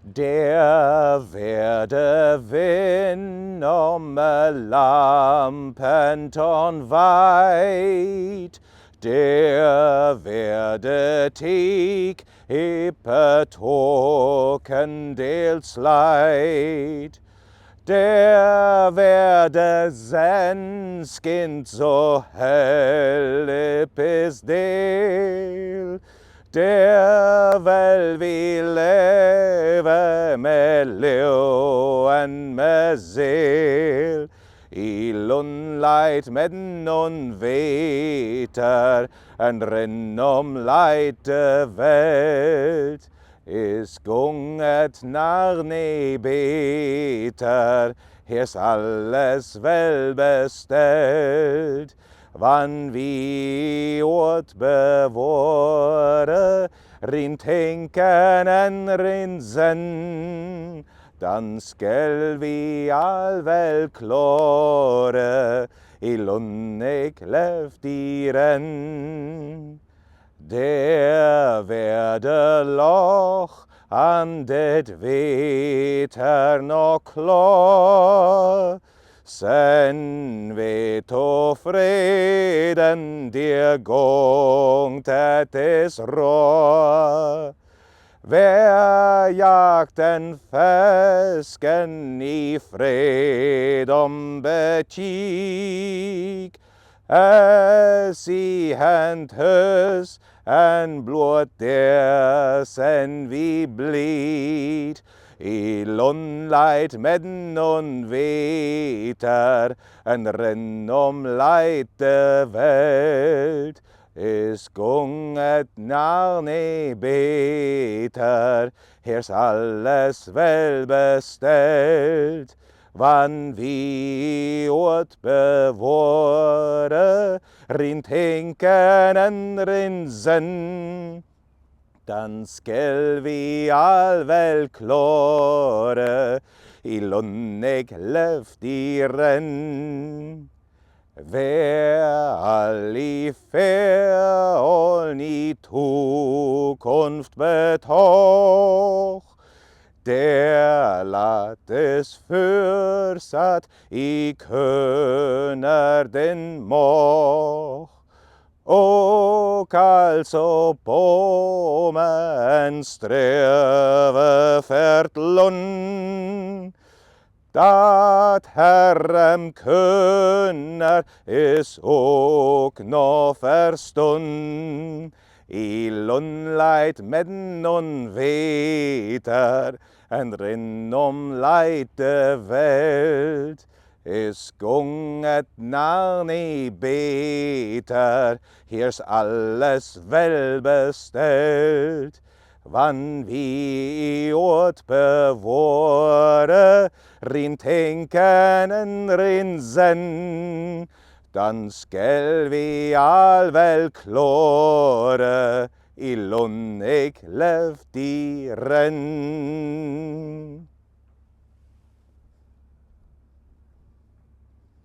Der werde Wind lampentorn weit, der werde Teig token deels leid. Der werde Senskind so hell is del, der vel vi leve med leeuwen med zeel, I lundleit medden und weter, en renomleite Welt, is gunget naar ne beter, heers alles wel bestellt. Wann vi åt bevåre, rin tänken en rinsen, dan skal vi all vel klare, I lunnek leftiren. Der werde loch an det veter nok klar, sen vet og freden dir gongt et is rå. Wer jagt den Fesken I fred om betik, es I hent høs en blod deres en vi blid, I lundleit medden und veter, en renomleite Welt, is gunget naar ne beter, heers alles wel bestellt. Wann vi åt bevåre, rin tänken en rinsen, dan skal vi all vel klare, I lunnek leftiren. Wer all I Fern I Zukunft betoch, der lat es försatt I könner den moch. Och alltså på en sträve färtlund, dat Herrem könner is och nå förstund. I lundleit medden und veter, en renomleite Welt, is gunget naar ne beter, heers alles wel bestellt. Wann vi åt bevåre, rin tänken en rinsen, dan skal vi all vel klare, I lunnek leftiren.